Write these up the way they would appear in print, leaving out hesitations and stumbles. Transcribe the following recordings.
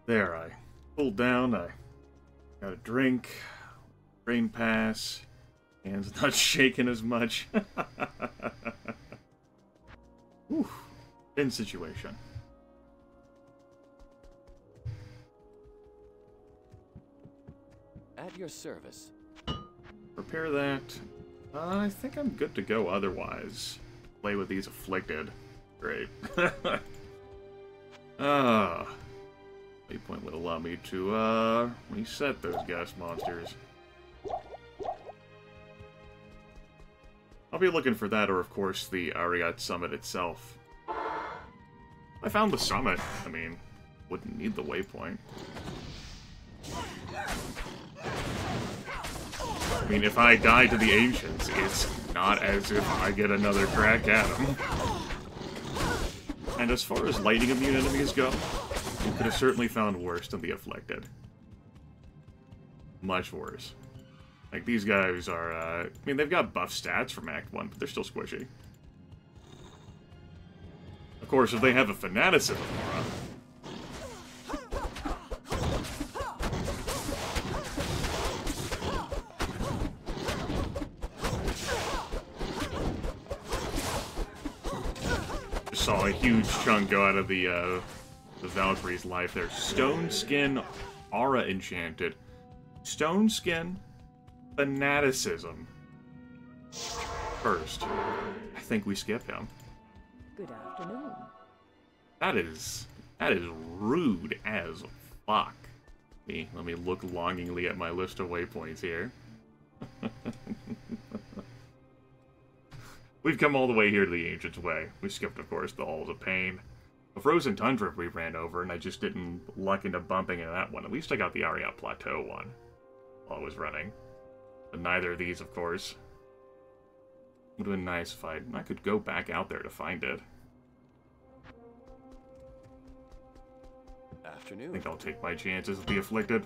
There, I pulled down, I got a drink, brain pass, hands not shaking as much. Whew, in situation. At your service. Repair that. I think I'm good to go otherwise. Play with these afflicted. Great. Waypoint would allow me to, reset those gas monsters. I'll be looking for that, or of course, the Ariat Summit itself. I found the summit. I mean, wouldn't need the waypoint. I mean, if I die to the Ancients, it's not as if I get another crack at them. And as far as lightning immune enemies go, you could have certainly found worse than the Afflicted. Much worse. Like, these guys are, I mean, they've got buff stats from Act 1, but they're still squishy. Of course, if they have a Fanaticism aura, saw a huge chunk go out of the Valkyrie's life there. Stone Skin, Aura Enchanted. Stone Skin, Fanaticism. First, I think we skip him. Good afternoon. That is rude as fuck. Let me look longingly at my list of waypoints here. We've come all the way here to the Ancient's Way. We skipped, of course, the Halls of Pain. The Frozen Tundra we ran over, and I just didn't luck into bumping into that one. At least I got the Ariat Plateau one while I was running. But neither of these, of course. Would have been nice if I could go back out there to find it. Afternoon. I think I'll take my chances with the Afflicted.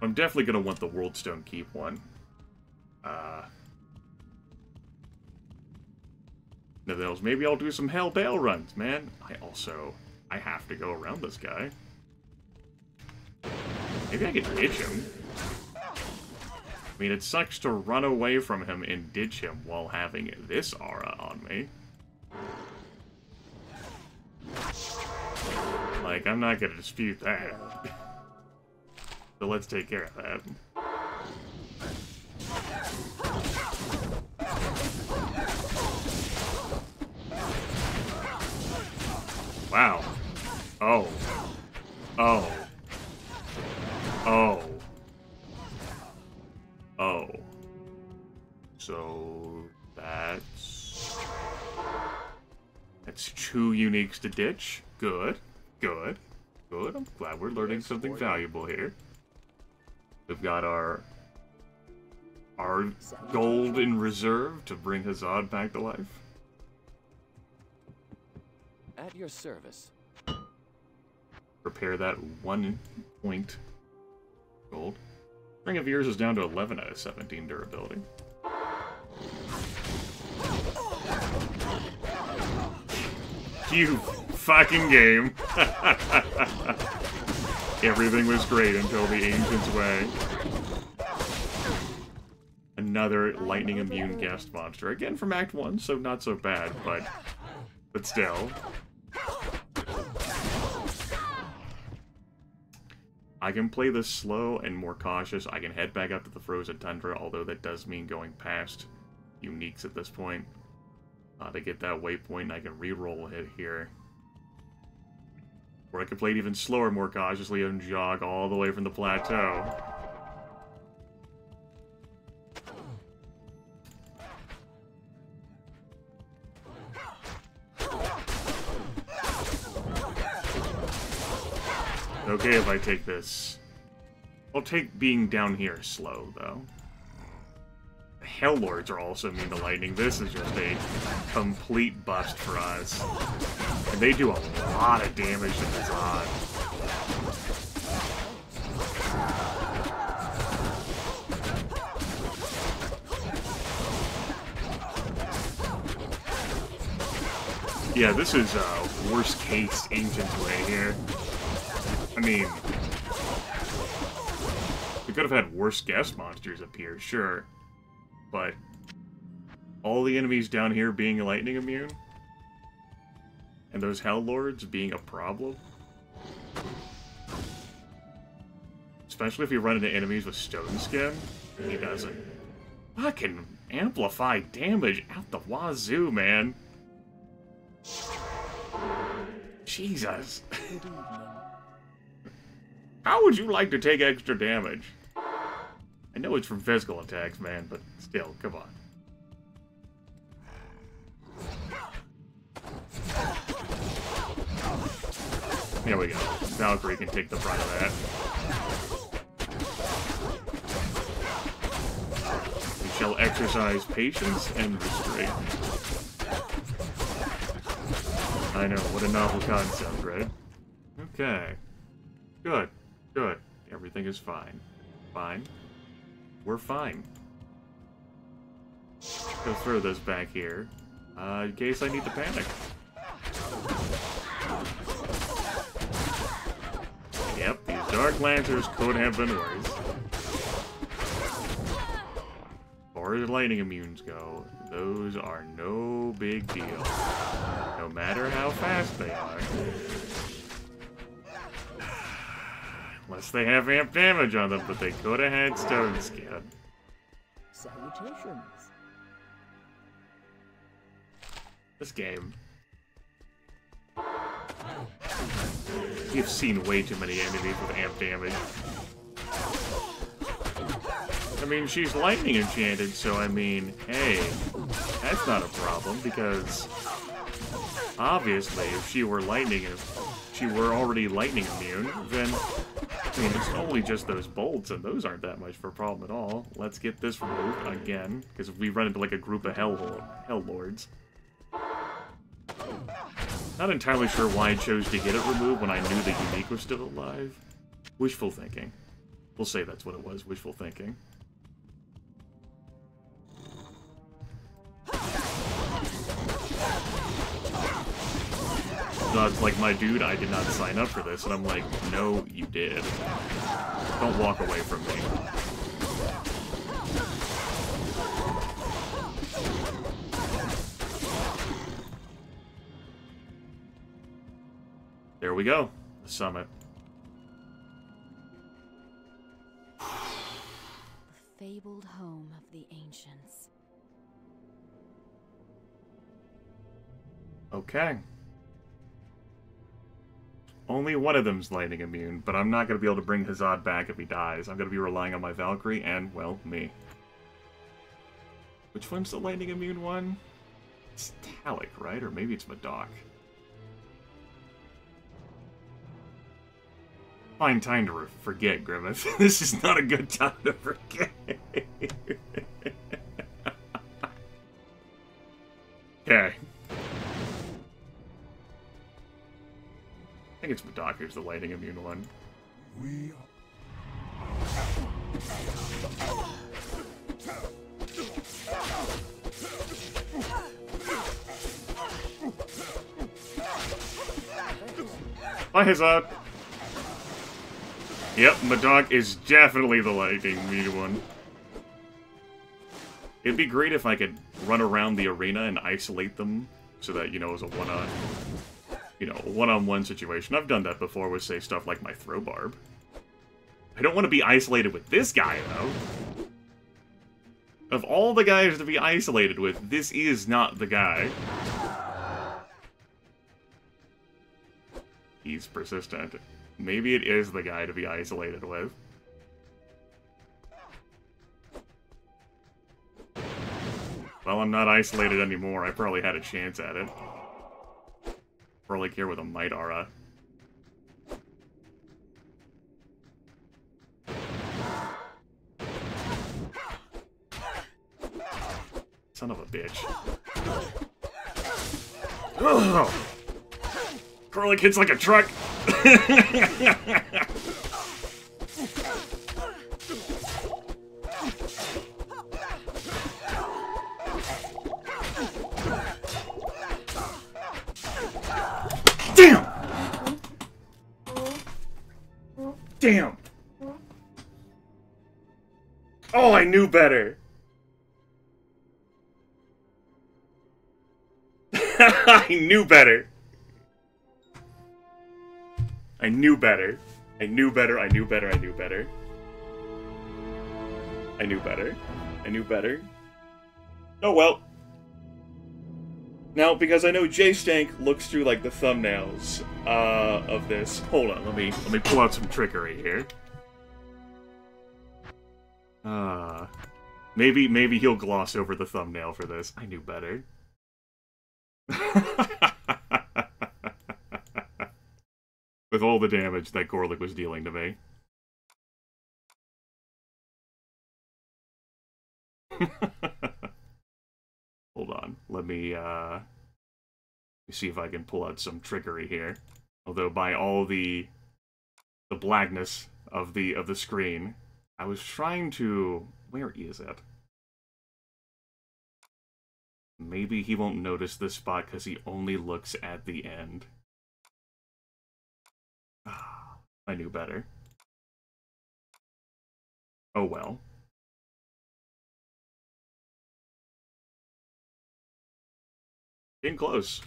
I'm definitely going to want the Worldstone Keep one. Nothing else. Maybe I'll do some Hell Bale runs, man. I have to go around this guy. Maybe I can ditch him. I mean, it sucks to run away from him and ditch him while having this aura on me. Like, I'm not going to dispute that. So let's take care of that. Wow. Oh. Oh. Oh. Oh. So that's 2 uniques to ditch. Good. Good. Good. I'm glad we're learning something valuable here. We've got our gold in reserve to bring Hazard back to life. At your service. Repair that 1 point gold. Ring of Years is down to 11 out of 17 durability. You fucking game. Everything was great until the Ancient's Way. Another lightning immune guest monster. Again from Act 1, so not so bad, but still. I can play this slow and more cautious. I can head back up to the Frozen Tundra, although that does mean going past uniques at this point. To get that waypoint, I can re-roll it here. Or I could play it even slower, more cautiously, and jog all the way from the plateau. Okay if I take this. I'll take being down here slow, though. The Hell Lords are also immune to lightning. This is just a complete bust for us. And they do a lot of damage to this odd. Yeah, this is worst case Ancient's way here. I mean, we could have had worse guest monsters appear, sure. But all the enemies down here being lightning immune? And those Hell Lords being a problem? Especially if you run into enemies with Stone Skin, he doesn't. Fucking amplify damage out the wazoo, man. Jesus. How would you like to take extra damage? I know it's from physical attacks, man, but still, come on. There we go. Valkyrie can take the brunt of that. We shall exercise patience and restraint. I know, what a novel concept, right? Okay. Good. Good. Everything is fine. Fine. We're fine. Go throw those back here. In case I need to panic. Yep, these Dark Lancers could have been worse. As far as lightning immunes go, those are no big deal. No matter how fast they are. Unless they have amp damage on them, but they could have had Stone Skin. Salutations. This game. You've seen way too many enemies with amp damage. I mean, she's lightning enchanted, so I mean, hey, that's not a problem, because obviously if she were already lightning immune, then I mean, it's only just those bolts, and those aren't that much of a problem at all. Let's get this removed again, because we run into like a group of Hell Lords. Not entirely sure why I chose to get it removed when I knew the Unique was still alive. Wishful thinking. We'll say that's what it was, wishful thinking. God's like, my dude, I did not sign up for this. And I'm like, no, you did. Don't walk away from me. There we go. The summit. The fabled home of the ancients. Okay. Only one of them's lightning immune, but I'm not going to be able to bring Hazad back if he dies. I'm going to be relying on my Valkyrie and, well, me. Which one's the lightning immune one? It's Talik, right? Or maybe it's Madoc. Fine time to forget, Grimith. This is not a good time to forget. Okay. I think it's Madoc who's the lightning immune one. Bye, Hazard. Yep, Madoc is definitely the lightning immune one. It'd be great if I could run around the arena and isolate them so that, you know, it was a one-on-one situation. I've done that before with, say, stuff like my throw barb. I don't want to be isolated with this guy, though. Of all the guys to be isolated with, this is not the guy. He's persistent. Maybe it is the guy to be isolated with. Well, I'm not isolated anymore. I probably had a chance at it. Probably here with a Might Aura. Son of a bitch. Ugh! Corlick hits like a truck! Damn! Damn! Oh, I knew better! I knew better! I knew better. I knew better, I knew better, I knew better. I knew better. I knew better. Oh well. Now, because I know J-Stank looks through, like, the thumbnails, of this. Hold on, let me pull out some trickery here. Maybe he'll gloss over the thumbnail for this. I knew better. With all the damage that Gorlick was dealing to me. Hold on, let me see if I can pull out some trickery here. Although by all the blackness of the screen, I was trying to... Where is it? Maybe he won't notice this spot because he only looks at the end. I knew better. Oh well. Getting close.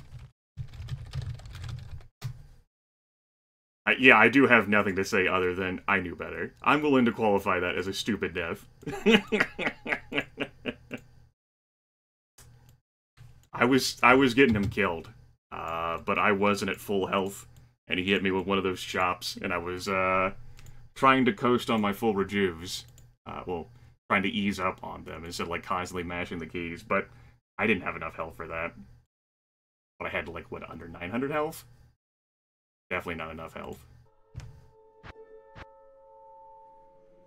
Yeah, I do have nothing to say other than I knew better. I'm willing to qualify that as a stupid death. I was getting him killed, but I wasn't at full health, and he hit me with one of those chops, and I was trying to coast on my full rejuves. Well, trying to ease up on them instead of like constantly mashing the keys, but I didn't have enough health for that. But I had like, what, under 900 health? Definitely not enough health.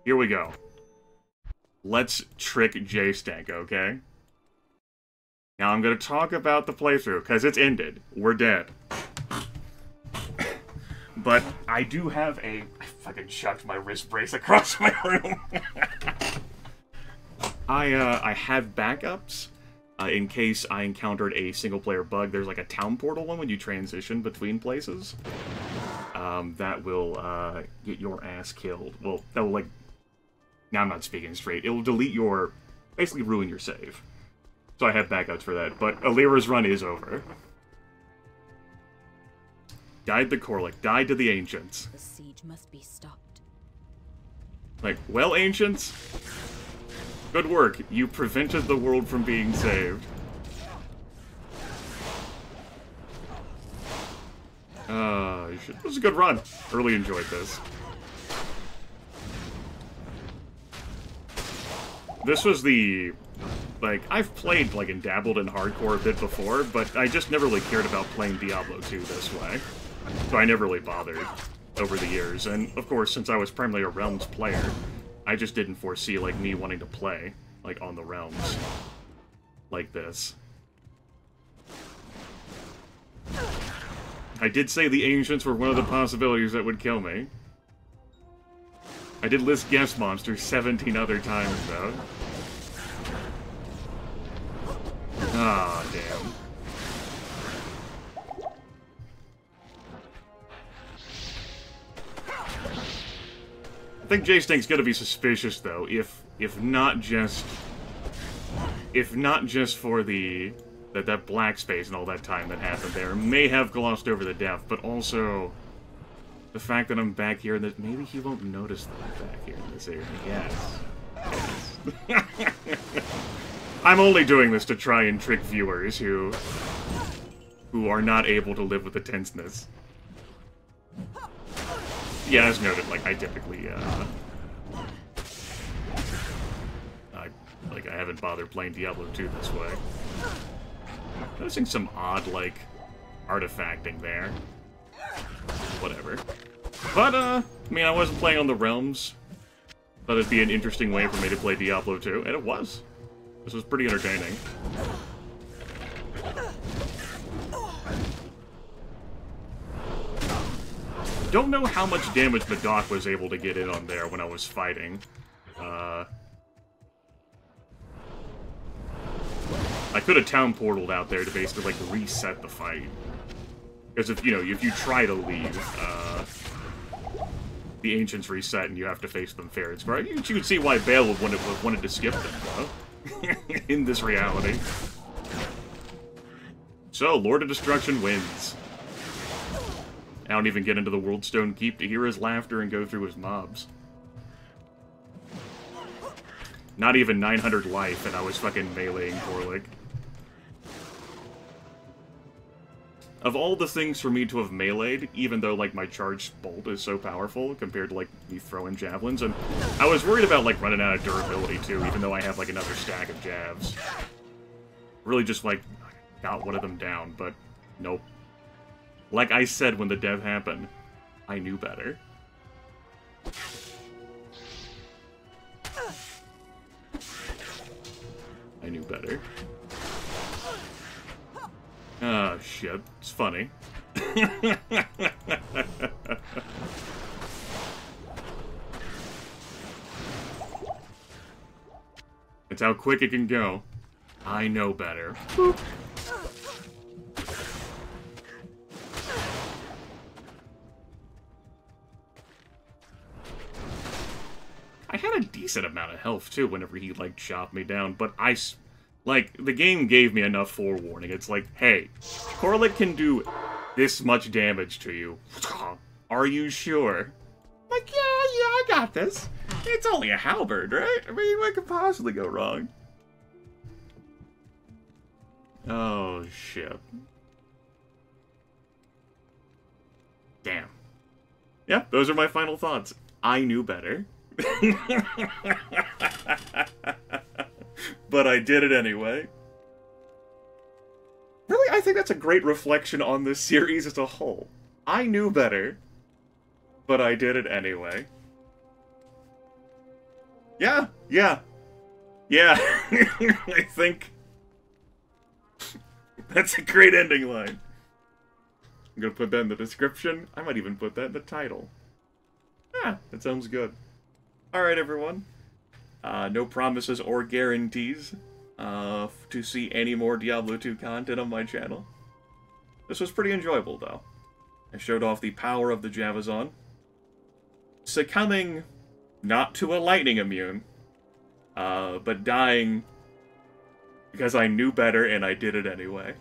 Here we go. Let's trick J-Stank, okay? Now I'm gonna talk about the playthrough, because it's ended. We're dead. But I do have a... I fucking chucked my wrist brace across my room. I have backups. In case I encountered a single-player bug, there's like a town portal one when you transition between places. That will get your ass killed. Well, that will like... Now I'm not speaking straight. It will delete your... Basically ruin your save. So I have backups for that. But Alira's run is over. Guide the Corlic. Guide to the Ancients. The siege must be stopped. Like, well, Ancients... Good work. You prevented the world from being saved. It was a good run. Really enjoyed this. This was the... Like, I've played, like, and dabbled in hardcore a bit before, but I just never really cared about playing Diablo 2 this way. So I never really bothered over the years. And, of course, since I was primarily a Realms player, I just didn't foresee, like, me wanting to play, like, on the Realms. Like this. I did say the Ancients were one of the possibilities that would kill me. I did list guest monsters 17 other times, though. Ah, damn. I think J-Stank's gonna be suspicious, though, if not just for the that black space and all that time that happened there. May have glossed over the death, but also the fact that I'm back here and that maybe he won't notice that I'm back here in this area. Yes. Yes. I'm only doing this to try and trick viewers who are not able to live with the tenseness. Yeah, as noted, like, I typically, I haven't bothered playing Diablo 2 this way. Noticing some odd, like, artifacting there. Whatever. But, I mean, I wasn't playing on the Realms. Thought it'd be an interesting way for me to play Diablo 2, and it was. This was pretty entertaining. Don't know how much damage Madoc was able to get in on there when I was fighting. I could have town portaled out there to basically, like, reset the fight. Because if, if you try to leave, the Ancients reset and you have to face them fair and square. You can see why Bale would have wanted to skip them, though. In this reality. So, Lord of Destruction wins. I don't even get into the Worldstone Keep to hear his laughter and go through his mobs. Not even 900 life, and I was fucking meleeing Korlik. Of all the things for me to have meleeed, even though, like, my charged bolt is so powerful compared to, like, me throwing javelins, and I was worried about, like, running out of durability, too, even though I have, like, another stack of jabs. Really just, like, got one of them down, but nope. Like I said when the dev happened, I knew better. I knew better. Oh, shit. It's funny. It's how quick it can go. I know better. Boop. I had a decent amount of health, too, whenever he, like, chopped me down, but the game gave me enough forewarning. It's like, hey, Korlik can do this much damage to you. Are you sure? Like, yeah, I got this. It's only a halberd, right? I mean, what could possibly go wrong? Oh, shit. Damn. Yeah, those are my final thoughts. I knew better. But I did it anyway. Really, I think that's a great reflection on this series as a whole. I knew better, but I did it anyway. Yeah. I think that's a great ending line. I'm gonna put that in the description. I might even put that in the title. Yeah, that sounds good. Alright, everyone. No promises or guarantees to see any more Diablo 2 content on my channel. This was pretty enjoyable, though. I showed off the power of the Javazon, succumbing not to a lightning immune, but dying because I knew better and I did it anyway.